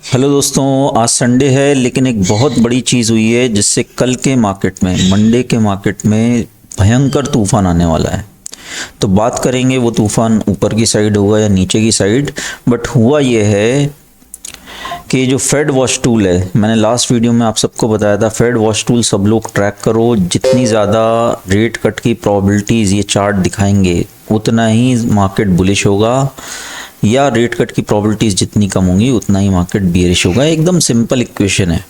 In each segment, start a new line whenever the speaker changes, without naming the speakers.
Hello दोस्तों, आज Sunday है लेकिन एक बहुत बड़ी चीज़ हुई है जिससे कल के मार्केट में, मंडे के मार्केट में भयंकर तूफान आने वाला है। तो बात करेंगे वो तूफान ऊपर की साइड होगा या नीचे की साइड। बट हुआ ये है कि जो फेड वॉच टूल है, मैंने लास्ट वीडियो में आप सबको बताया था, फेड वॉच टूल सब लोग ट्रैक करो। जितनी ज़्यादा रेट कट की प्रोबेबिलिटीज़ ये चार्ट दिखाएंगे उतना ही मार्केट बुलिश होगा, या रेट कट की प्रोबेबिलिटीज़ जितनी कम होंगी उतना ही मार्केट बियरिश होगा। एकदम सिंपल इक्वेशन है।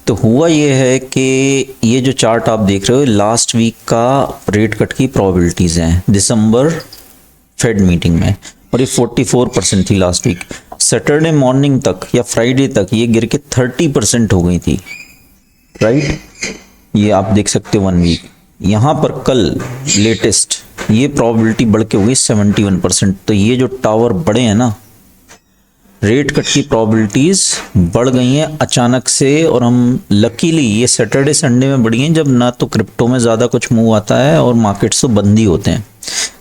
तो हुआ ये है कि ये जो चार्ट आप देख रहे हो लास्ट वीक का रेट कट की प्रोबेबिलिटीज़ हैं दिसंबर फेड मीटिंग में, और ये 44% थी लास्ट वीक। सैटरडे मॉर्निंग तक या फ्राइडे तक ये गिर के 30% हो गई थी, राइट। ये आप देख सकते हो 1 वीक। यहाँ पर कल लेटेस्ट ये प्रोबेबिलिटी बढ़ के हो गई 71%। तो ये जो टावर बढ़े हैं ना, रेट कट की प्रोबेबिलिटीज़ बढ़ गई हैं अचानक से। और हम लकीली ये सैटरडे संडे में बढ़ी हैं जब ना तो क्रिप्टो में ज़्यादा कुछ मूव आता है और मार्केट्स तो बंद ही होते हैं।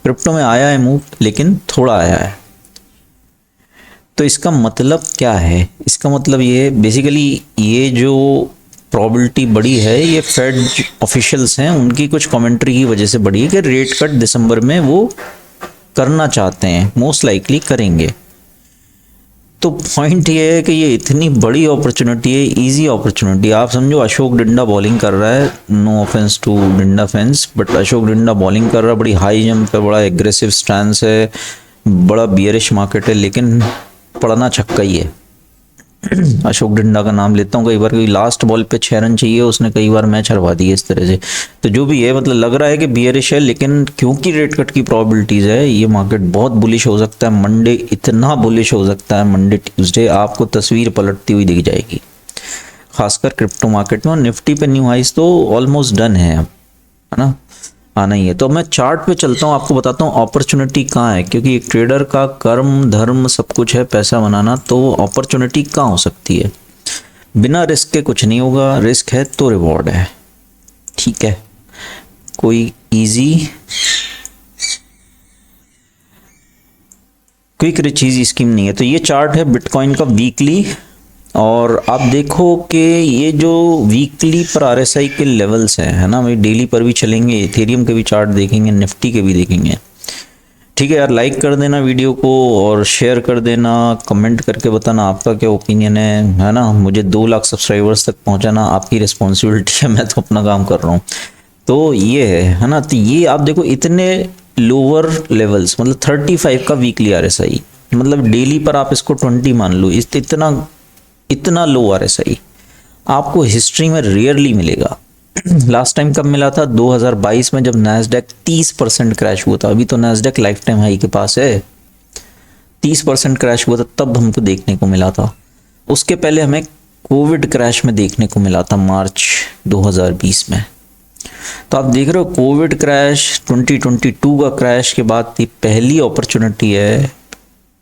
क्रिप्टो में आया है मूव, लेकिन थोड़ा आया है। तो इसका मतलब क्या है? इसका मतलब ये बेसिकली ये जो प्रोबेबिलिटी बढ़ी है ये फेड ऑफिशियल्स हैं उनकी कुछ कमेंट्री की वजह से बढ़ी है कि रेट कट दिसंबर में वो करना चाहते हैं, मोस्ट लाइकली करेंगे। तो पॉइंट ये है कि ये इतनी बड़ी अपॉर्चुनिटी है, इजी अपॉर्चुनिटी। आप समझो अशोक डिंडा बॉलिंग कर रहा है, no offence to Dinda fans, but Ashok Dinda bowling कर रहा है, बड़ी हाई जंप है, बड़ा एग्रेसिव स्टैंस है, बड़ा बियरिश मार्केट है, लेकिन पड़ना छक्का ही है। अशोक डिंडा का नाम लेता हूँ कई बार, क्योंकि लास्ट बॉल पे 6 रन चाहिए, उसने कई बार मैच हरवा दिए इस तरह से। तो जो भी है, मतलब लग रहा है कि बियरिश है, लेकिन क्योंकि रेट कट की प्रोबेबिलिटीज़ है ये मार्केट बहुत बुलिश हो सकता है। मंडे इतना बुलिश हो सकता है, मंडे ट्यूसडे आपको तस्वीर पलटती हुई दिख जाएगी, खासकर क्रिप्टो मार्केट में। और निफ्टी पे न्यू हाइस तो ऑलमोस्ट डन है अब, है ना, आना ही है। तो मैं चार्ट पे चलता हूँ, आपको बताता हूँ अपॉर्चुनिटी कहाँ है, क्योंकि एक ट्रेडर का कर्म धर्म सब कुछ है पैसा बनाना। तो अपॉर्चुनिटी कहाँ हो सकती है? बिना रिस्क के कुछ नहीं होगा, रिस्क है तो रिवॉर्ड है, ठीक है। कोई इजी क्विक रिचीज स्कीम नहीं है। तो ये चार्ट है बिटकॉइन का वीकली, और आप देखो कि ये जो वीकली पर आरएसआई के लेवल्स हैं, है ना, भाई डेली पर भी चलेंगे, इथेरियम के भी चार्ट देखेंगे, निफ्टी के भी देखेंगे, ठीक है यार। लाइक कर देना वीडियो को और शेयर कर देना, कमेंट करके बताना आपका क्या ओपिनियन है ना। मुझे 2 लाख सब्सक्राइबर्स तक पहुंचाना आपकी रिस्पॉन्सिबिलिटी है, मैं तो अपना काम कर रहा हूँ। तो ये है ना। तो ये आप देखो इतने लोअर लेवल्स, मतलब 35 का वीकली आरएसआई, मतलब डेली पर आप इसको 20 मान लो। इतना लो आरएसआई आपको हिस्ट्री में रेयरली मिलेगा। लास्ट टाइम कब मिला था? 2022 में, जब नैस्डैक 30% क्रैश हुआ था। अभी तो नैस्डैक लाइफ टाइम हाई के पास है, 30% क्रैश हुआ था तब हमको देखने को मिला था। उसके पहले हमें कोविड क्रैश में देखने को मिला था मार्च 2020 में। तो आप देख रहे हो कोविड क्रैश 2022 का क्रैश के बाद की पहली अपॉर्चुनिटी है,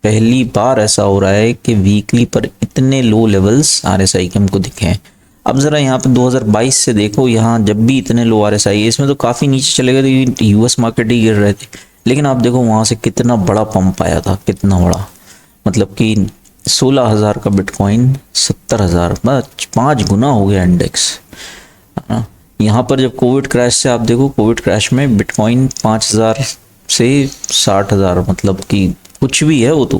पहली बार ऐसा हो रहा है कि वीकली पर इतने लो लेवल्स आरएसआई के हमको दिखे हैं। अब ज़रा यहाँ पे 2022 से देखो, यहाँ जब भी इतने लो आरएसआई है, इसमें तो काफ़ी नीचे चले गए थे, यूएस मार्केट ही गिर रहे थे, लेकिन आप देखो वहाँ से कितना बड़ा पंप आया था, कितना बड़ा, मतलब कि 16,000 का बिटकॉइन 70,000, 5 गुना हो गया इंडेक्स, है ना। यहाँ पर जब कोविड क्रैश से आप देखो, कोविड क्रैश में बिटकॉइन 5,000 से 60,000, मतलब कि कुछ भी है वो तो,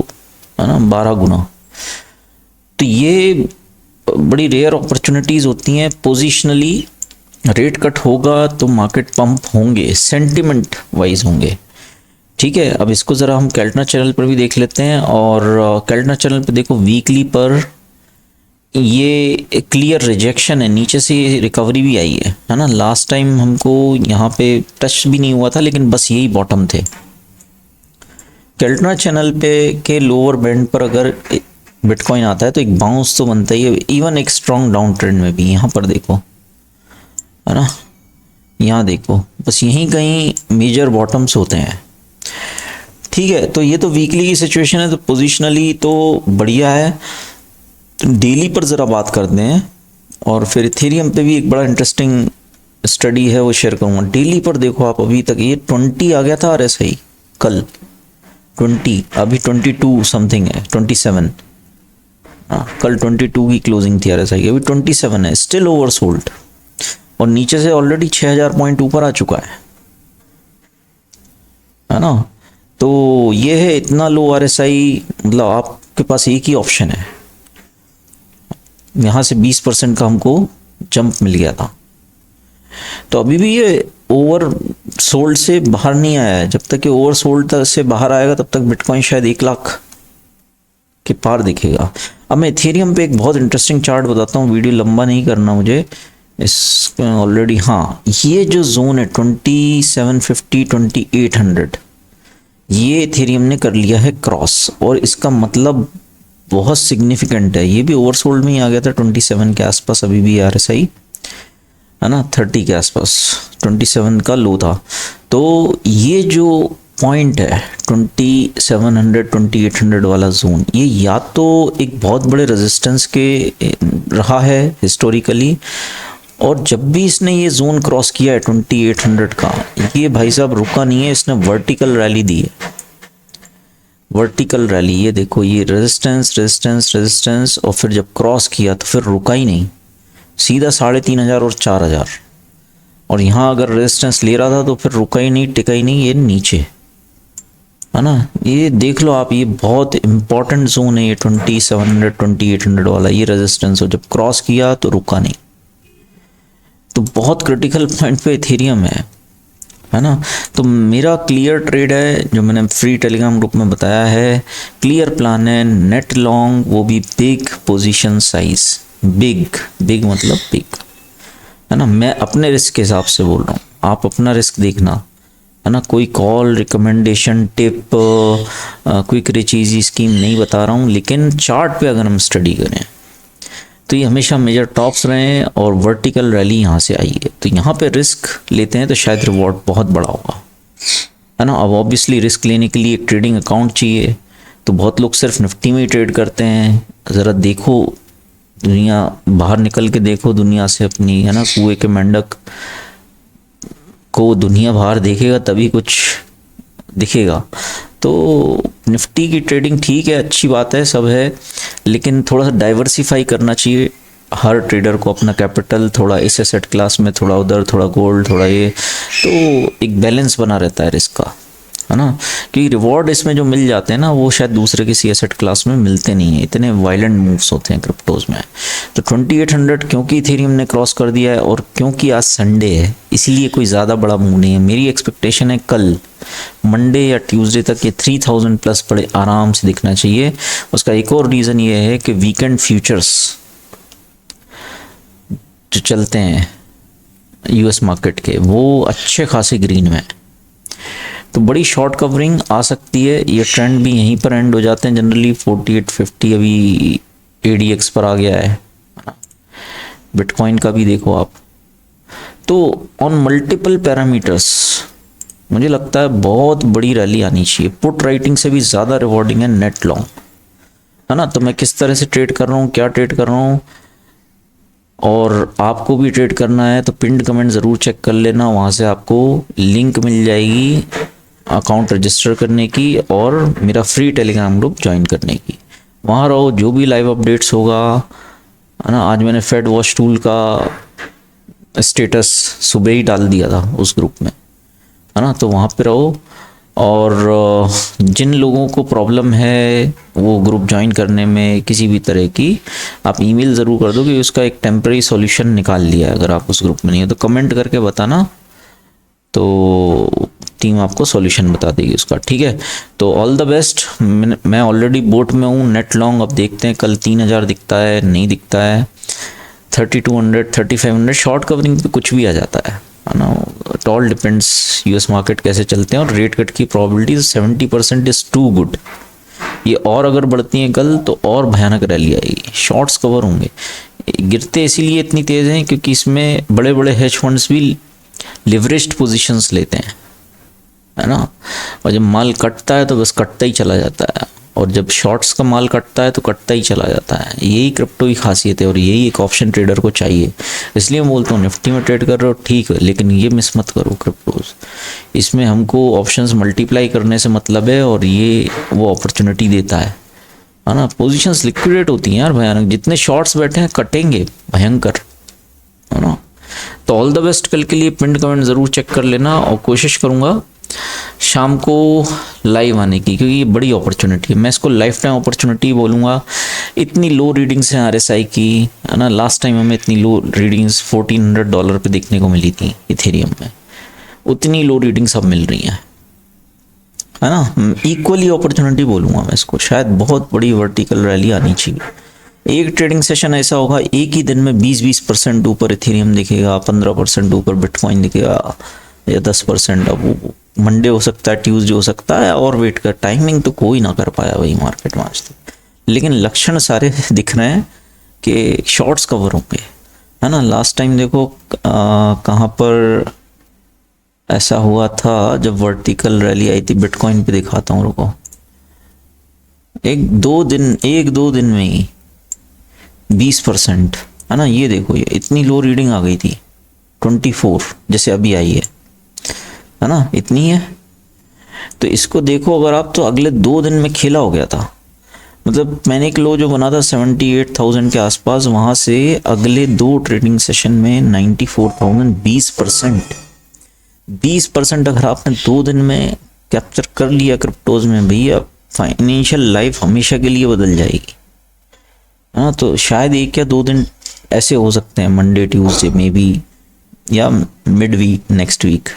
है ना, 12 गुना। तो ये बड़ी रेयर अपॉर्चुनिटीज़ होती हैं। पोजिशनली रेट कट होगा तो मार्केट पंप होंगे, सेंटिमेंट वाइज होंगे, ठीक है। अब इसको ज़रा हम कैल्टनर चैनल पर भी देख लेते हैं। और कैल्टनर चैनल पर देखो वीकली पर ये क्लियर रिजेक्शन है, नीचे से रिकवरी भी आई है ना। लास्ट टाइम हमको यहाँ पे टच भी नहीं हुआ था, लेकिन बस यही बॉटम थे। कैल्टनर चैनल पे के लोअर बैंड पर अगर बिटकॉइन आता है तो एक बाउंस तो बनता ही है, इवन एक स्ट्रॉन्ग डाउन ट्रेंड में भी। यहाँ पर देखो, है ना, यहाँ देखो, बस यहीं कहीं मेजर बॉटम्स होते हैं, ठीक है। तो ये तो वीकली की सिचुएशन है। तो पोजिशनली तो बढ़िया है। डेली पर ज़रा बात करते हैं, और फिर इथेरियम पे भी एक बड़ा इंटरेस्टिंग स्टडी है वो शेयर करूँगा। डेली पर देखो आप, अभी तक ये 20 आ गया था आरएसआई कल, 20, अभी 22 समथिंग है, 27, कल 22 की क्लोजिंग थी RSI की, अभी 27 है, स्टिल ओवरसोल्ड और नीचे से ऑलरेडी 6000 पॉइंट ऊपर आ चुका है ना। तो ये है इतना लो RSI, मतलब आपके पास एक ही ऑप्शन है, यहाँ से 20% का हमको जंप मिल गया था। तो अभी भी ये ओवर सोल्ड से बाहर नहीं आया है, जब तक ये ओवर सोल्ड से बाहर आएगा तब तक बिटकॉइन शायद 1 लाख के पार दिखेगा। अब मैं इथेरियम पे एक बहुत इंटरेस्टिंग चार्ट बताता हूँ, वीडियो लंबा नहीं करना मुझे इस ऑलरेडी। हाँ, ये जो जोन है 2750 2800, ये इथेरियम ने कर लिया है क्रॉस, और इसका मतलब बहुत सिग्निफिकेंट है। ये भी ओवरसोल्ड में ही आ गया था 27 के आसपास, अभी भी RSI है ना 30 के आसपास, 27 का लो था। तो ये जो पॉइंट है 2700 2800 वाला जोन, ये या तो एक बहुत बड़े रेजिस्टेंस के रहा है हिस्टोरिकली, और जब भी इसने ये जोन क्रॉस किया है 2800 का, ये भाई साहब रुका नहीं है, इसने वर्टिकल रैली दी है, वर्टिकल रैली। ये देखो, ये रेजिस्टेंस रेजिस्टेंस रेजिस्टेंस, और फिर जब क्रॉस किया तो फिर रुका ही नहीं, सीधा 3500 और 4000, और यहाँ अगर रेजिस्टेंस ले रहा था तो फिर रुका ही नहीं, टिका ही नहीं, ये नीचे है ना। ये देख लो आप, ये बहुत इंपॉर्टेंट जोन है ये 2700 2800 वाला, ये रेजिस्टेंस हो, जब क्रॉस किया तो रुका नहीं। तो बहुत क्रिटिकल पॉइंट पे इथेरियम है ना। तो मेरा क्लियर ट्रेड है, जो मैंने फ्री टेलीग्राम ग्रुप में बताया है, क्लियर प्लान है, नेट लॉन्ग, वो भी बिग पोजीशन साइज, बिग मतलब बिग है ना। मैं अपने रिस्क के हिसाब से बोल रहा हूँ, आप अपना रिस्क देखना है ना। कोई कॉल, रिकमेंडेशन, टिप, क्विक रिचीज़ी स्कीम नहीं बता रहा हूँ, लेकिन चार्ट पे अगर हम स्टडी करें तो ये हमेशा मेजर टॉप्स रहे हैं और वर्टिकल रैली यहाँ से आई है, तो यहाँ पे रिस्क लेते हैं तो शायद रिवॉर्ड बहुत बड़ा होगा है ना। अब ऑब्वियसली रिस्क लेने के लिए एक ट्रेडिंग अकाउंट चाहिए, तो बहुत लोग सिर्फ निफ्टी में ही ट्रेड करते हैं। ज़रा देखो दुनिया, बाहर निकल के देखो दुनिया से अपनी, है ना। कुएं के मेंढक को दुनिया बाहर देखेगा तभी कुछ दिखेगा। तो निफ्टी की ट्रेडिंग ठीक है, अच्छी बात है, सब है, लेकिन थोड़ा सा डाइवर्सिफाई करना चाहिए हर ट्रेडर को अपना कैपिटल, थोड़ा इस एसेट क्लास में, थोड़ा उधर, थोड़ा गोल्ड, थोड़ा ये, तो एक बैलेंस बना रहता है रिस्क का, है ना। क्योंकि रिवॉर्ड इसमें जो मिल जाते हैं ना, वो शायद दूसरे किसी एसेट क्लास में मिलते नहीं है, इतने वायलेंट मूव्स होते हैं क्रिप्टोज में। तो 2800 क्योंकि इथेरियम ने क्रॉस कर दिया है, और क्योंकि आज संडे है, इसलिए कोई ज़्यादा बड़ा मूव नहीं है। मेरी एक्सपेक्टेशन है कल मंडे या ट्यूसडे तक ये 3000 प्लस बड़े आराम से दिखना चाहिए। उसका एक और रीज़न ये है कि वीकेंड फ्यूचर्स जो चलते हैं US मार्केट के, वो अच्छे खासे ग्रीन में, तो बड़ी शॉर्ट कवरिंग आ सकती है। ये ट्रेंड भी यहीं पर एंड हो जाते हैं जनरली। 4850 अभी ADX पर आ गया है, बिटकॉइन का भी देखो आप। तो ऑन मल्टीपल पैरामीटर्स मुझे लगता है बहुत बड़ी रैली आनी चाहिए। पुट राइटिंग से भी ज़्यादा रिवॉर्डिंग है नेट लॉन्ग, है ना। तो मैं किस तरह से ट्रेड कर रहा हूँ, क्या ट्रेड कर रहा हूँ, और आपको भी ट्रेड करना है तो पिंड कमेंट ज़रूर चेक कर लेना, वहाँ से आपको लिंक मिल जाएगी अकाउंट रजिस्टर करने की और मेरा फ्री टेलीग्राम ग्रुप ज्वाइन करने की। वहाँ रहो, जो भी लाइव अपडेट्स होगा, है ना। आज मैंने फेड वॉच टूल का स्टेटस सुबह ही डाल दिया था उस ग्रुप में, है ना। तो वहाँ पे रहो, और जिन लोगों को प्रॉब्लम है वो ग्रुप ज्वाइन करने में किसी भी तरह की, आप ईमेल ज़रूर कर दो कि उसका एक टेम्परेरी सॉल्यूशन निकाल लिया है। अगर आप उस ग्रुप में नहीं है तो कमेंट करके बताना, तो टीम आपको सॉल्यूशन बता देगी उसका, ठीक है। तो ऑल द बेस्ट। मैं ऑलरेडी बोट में हूँ, नेट लॉन्ग। अब देखते हैं कल 3000 दिखता है, नहीं दिखता है, 3200 3500 शॉर्ट कवरिंग पे कुछ भी आ जाता है ना। It all depends US market कैसे चलते हैं, और रेट कट की प्रोबेबिलिटी 70% इज़ टू गुड। ये और अगर बढ़ती हैं कल तो और भयानक रैली आएगी, शॉर्ट्स कवर होंगे। गिरते इसीलिए इतनी तेज़ हैं क्योंकि इसमें बड़े बड़े हेज फंड्स भी लिवरेज्ड पोजीशंस लेते हैं, है ना। और जब माल कटता है तो बस कटता ही चला जाता है, और जब शॉर्ट्स का माल कटता है तो कटता ही चला जाता है। यही क्रिप्टो की खासियत है, और यही एक ऑप्शन ट्रेडर को चाहिए। इसलिए मैं बोलता हूँ निफ्टी में ट्रेड कर रहे हो ठीक है, लेकिन ये मिस मत करो क्रिप्टोज। इसमें हमको ऑप्शंस मल्टीप्लाई करने से मतलब है, और ये वो अपॉर्चुनिटी देता है है ना। पोजीशंस लिक्विडेट होती हैं यार भयानक, जितने शॉर्ट्स बैठे हैं कटेंगे भयंकर, है ना। तो ऑल द बेस्ट कल के लिए, पिन कमेंट ज़रूर चेक कर लेना, और कोशिश करूँगा शाम को लाइव आने की, क्योंकि ये बड़ी अपॉर्चुनिटी है, मैं इसको लाइफ टाइम अपॉर्चुनिटी बोलूँगा। इतनी लो रीडिंग्स हैं RSI की, है ना। लास्ट टाइम हमें इतनी लो रीडिंग्स $1400 पे देखने को मिली थी इथेरियम में, उतनी लो रीडिंग्स अब मिल रही हैं, है ना। इक्वली अपॉर्चुनिटी बोलूँगा मैं इसको, शायद बहुत बड़ी वर्टिकल रैली आनी चाहिए। एक ट्रेडिंग सेशन ऐसा होगा एक ही दिन में 20% ऊपर इथेरियम दिखेगा, 15% ऊपर बिटकॉइन दिखेगा, या 10%। अब वो मंडे हो सकता है, ट्यूसडे हो सकता है, और वेट कर, टाइमिंग तो कोई ना कर पाया वही मार्केट में आज तक, लेकिन लक्षण सारे दिख रहे हैं कि शॉर्ट्स कवर होंगे, है ना। लास्ट टाइम देखो कहाँ पर ऐसा हुआ था जब वर्टिकल रैली आई थी, बिटकॉइन पे दिखाता हूँ, रुको। एक दो दिन में ही 20%, है ना। ये देखो, ये इतनी लो रीडिंग आ गई थी, 24 जैसे अभी आई है ना, इतनी है। तो इसको देखो अगर आप, तो अगले 2 दिन में खेला हो गया था। मतलब मैंने एक लो जो बना था 78,000 के आसपास, वहाँ से अगले 2 ट्रेडिंग सेशन में 94,000, 20% अगर आपने 2 दिन में कैप्चर कर लिया क्रिप्टोज में, भैया फाइनेंशियल लाइफ हमेशा के लिए बदल जाएगी, हाँ। तो शायद 1 या 2 दिन ऐसे हो सकते हैं, मंडे ट्यूसडे में भी, या mid week next week,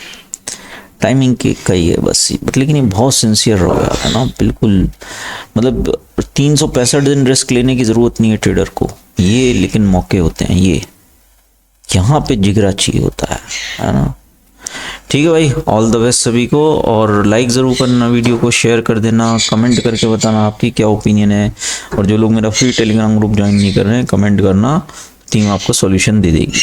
timing की कही है बस। बट लेकिन ये बहुत सिंसियर हो गया है ना, बिल्कुल। मतलब 365 दिन रिस्क लेने की ज़रूरत नहीं है ट्रेडर को, ये लेकिन मौके होते हैं, ये यहाँ पे जिगरा चाहिए होता है ना। ठीक है भाई, ऑल द बेस्ट सभी को, और लाइक ज़रूर करना, वीडियो को शेयर कर देना, कमेंट करके बताना आपकी क्या ओपिनियन है, और जो लोग मेरा फ्री टेलीग्राम ग्रुप ज्वाइन नहीं कर रहे हैं, कमेंट करना, टीम आपको सॉल्यूशन दे देगी।